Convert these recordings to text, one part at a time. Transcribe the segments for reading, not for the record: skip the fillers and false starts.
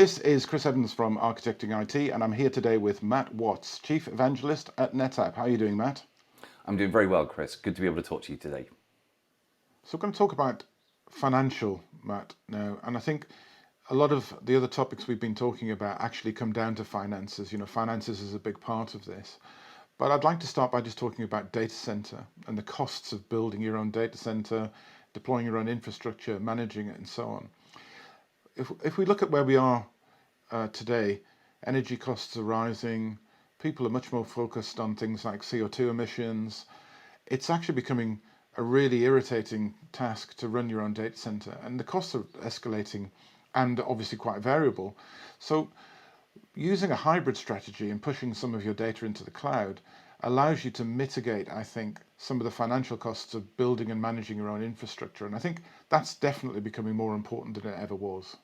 This is Chris Evans from Architecting IT, and I'm here today with Matt Watts, Chief Evangelist at NetApp. How are you doing, Matt? I'm doing very well, Chris. Good to be able to talk to you today. So we're going to talk about financial, Matt, now, and I think a lot of the other topics we've been talking about actually come down to finances. Finances is a big part of this. But I'd like to start by just talking about data center and the costs of building your own data center, deploying your own infrastructure, managing it, and so on. If we look at where we are today, energy costs are rising. People are much more focused on things like CO2 emissions. It's actually becoming a really irritating task to run your own data center, and the costs are escalating and obviously quite variable. So, using a hybrid strategy and pushing some of your data into the cloud allows you to mitigate, I think, some of the financial costs of building and managing your own infrastructure. And I think that's definitely becoming more important than it ever was.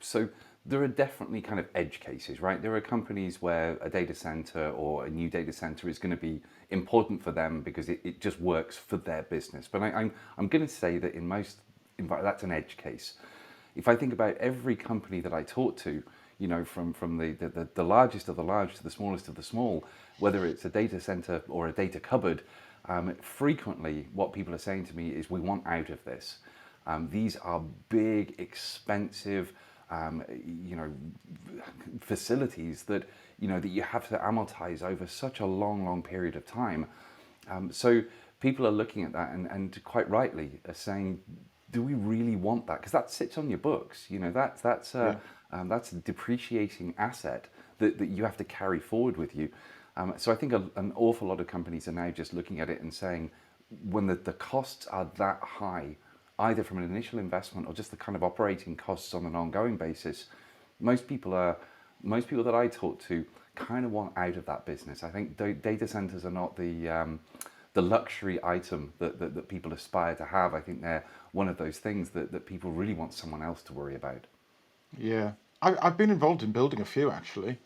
So there are definitely kind of edge cases, right? There are companies where a data center or a new data center is going to be important for them because it just works for their business. But I'm going to say that in most that's an edge case. If I think about every company that I talk to, from the largest of the large to the smallest of the small, whether it's a data center or a data cupboard, frequently what people are saying to me is we want out of this. These are big, expensive, you know, facilities that you have to amortize over such a long period of time. So people are looking at that and quite rightly are saying, do we really want that? Because that sits on your books. Yeah. That's a depreciating asset that you have to carry forward with you. So I think an awful lot of companies are now just looking at it and saying, when the costs are that high, either from an initial investment or just the kind of operating costs on an ongoing basis, most people that I talk to kind of want out of that business. I think data centers are not the luxury item that people aspire to have. I think they're one of those things that people really want someone else to worry about. Yeah, I've been involved in building a few actually.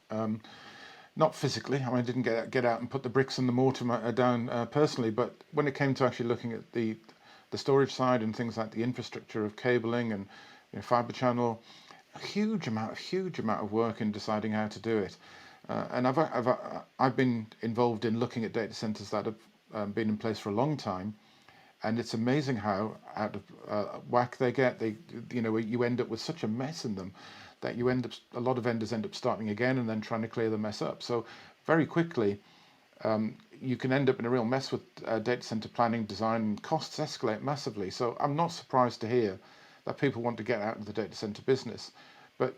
Not physically. I mean, I didn't get out and put the bricks and the mortar down personally, but when it came to actually looking at the storage side and things like the infrastructure of cabling and fiber channel, a huge amount of work in deciding how to do it. And I've been involved in looking at data centers that have been in place for a long time, and it's amazing how out of whack they get. You end up with such a mess in them that a lot of vendors end up starting again and then trying to clear the mess up. So very quickly, you can end up in a real mess with data center planning, design, and costs escalate massively. So I'm not surprised to hear that people want to get out of the data center business. But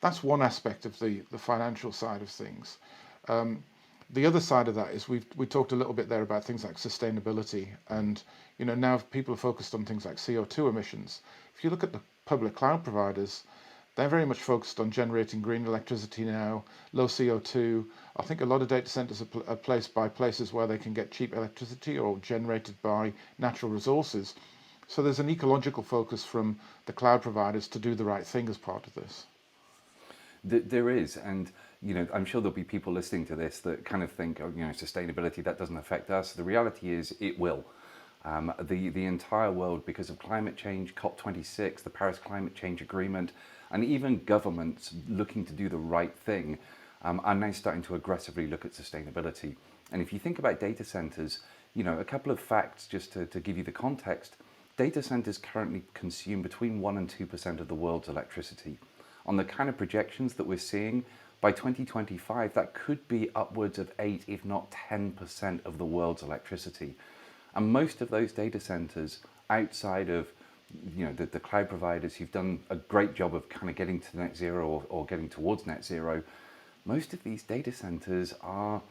that's one aspect of the financial side of things. The other side of that is we talked a little bit there about things like sustainability, and now people are focused on things like CO2 emissions. If you look at the public cloud providers, they're very much focused on generating green electricity now, low CO2. I think a lot of data centers are placed by places where they can get cheap electricity or generated by natural resources. So there's an ecological focus from the cloud providers to do the right thing as part of this. There is, and I'm sure there'll be people listening to this that kind of think, oh, sustainability, that doesn't affect us. The reality is, it will. The entire world, because of climate change, COP26, the Paris Climate Change Agreement, and even governments looking to do the right thing, are now starting to aggressively look at sustainability. And if you think about data centers, a couple of facts just to give you the context. Data centers currently consume between 1 and 2% of the world's electricity. On the kind of projections that we're seeing, by 2025, that could be upwards of 8, if not 10% of the world's electricity. And most of those data centers outside of the cloud providers who've done a great job of kind of getting to net zero or getting towards net zero, most of these data centers are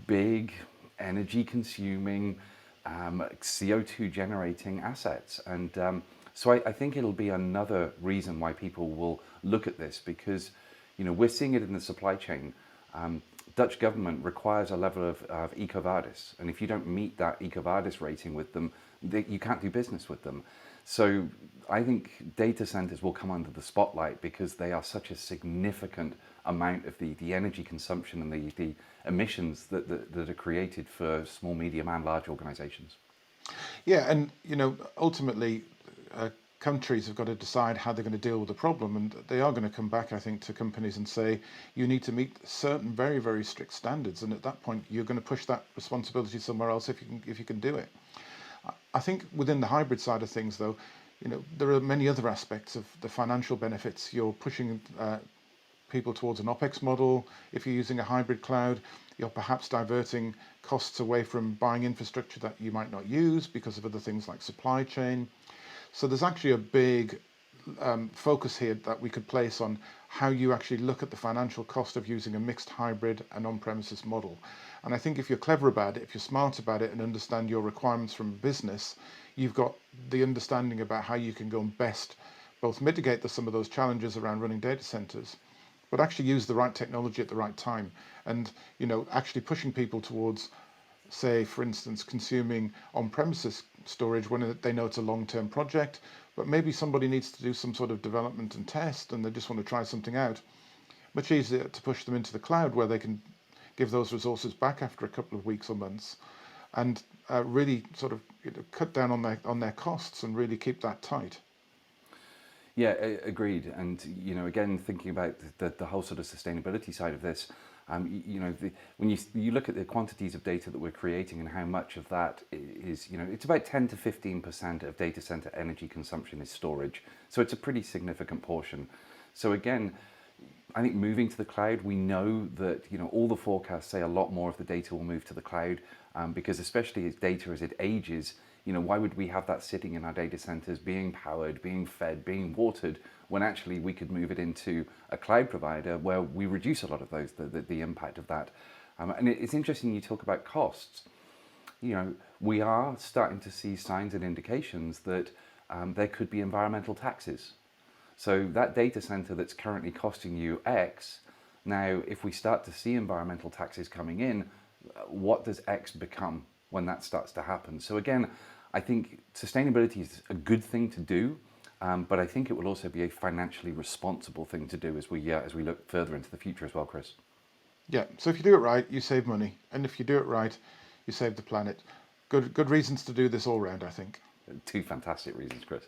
big, energy consuming, CO2 generating assets. And so I think it'll be another reason why people will look at this, because we're seeing it in the supply chain. Dutch government requires a level of EcoVadis, and if you don't meet that EcoVadis rating with them, you can't do business with them. So I think data centers will come under the spotlight because they are such a significant amount of the energy consumption and the emissions that are created for small, medium, and large organizations. Yeah, and ultimately, countries have got to decide how they're going to deal with the problem, and they are going to come back, I think, to companies and say you need to meet certain very, very strict standards, and at that point you're going to push that responsibility somewhere else if you can do it. I think within the hybrid side of things, though, there are many other aspects of the financial benefits. You're pushing people towards an OPEX model. If you're using a hybrid cloud, you're perhaps diverting costs away from buying infrastructure that you might not use because of other things like supply chain. So there's actually a big focus here that we could place on how you actually look at the financial cost of using a mixed hybrid and on-premises model. And I think if you're clever about it, if you're smart about it and understand your requirements from business, you've got the understanding about how you can go and best both mitigate some of those challenges around running data centers, but actually use the right technology at the right time. And, actually pushing people towards, say, for instance, consuming on-premises storage when they know it's a long-term project, but maybe somebody needs to do some sort of development and test and they just want to try something out. Much easier to push them into the cloud where they can give those resources back after a couple of weeks or months and really sort of cut down on their costs and really keep that tight. Yeah, agreed. And again, thinking about the whole sort of sustainability side of this, when you look at the quantities of data that we're creating and how much of that is, it's about 10 to 15% of data center energy consumption is storage. So it's a pretty significant portion. So again, I think moving to the cloud, we know that all the forecasts say a lot more of the data will move to the cloud, because especially as data as it ages, why would we have that sitting in our data centers, being powered, being fed, being watered, when actually we could move it into a cloud provider where we reduce a lot of the impact of that. And it's interesting you talk about costs. We are starting to see signs and indications that there could be environmental taxes. So that data center that's currently costing you X, now if we start to see environmental taxes coming in, what does X become when that starts to happen? So again, I think sustainability is a good thing to do, but I think it will also be a financially responsible thing to do as we look further into the future as well, Chris. Yeah, so if you do it right, you save money, and if you do it right, you save the planet. Good reasons to do this all round, I think. Two fantastic reasons, Chris.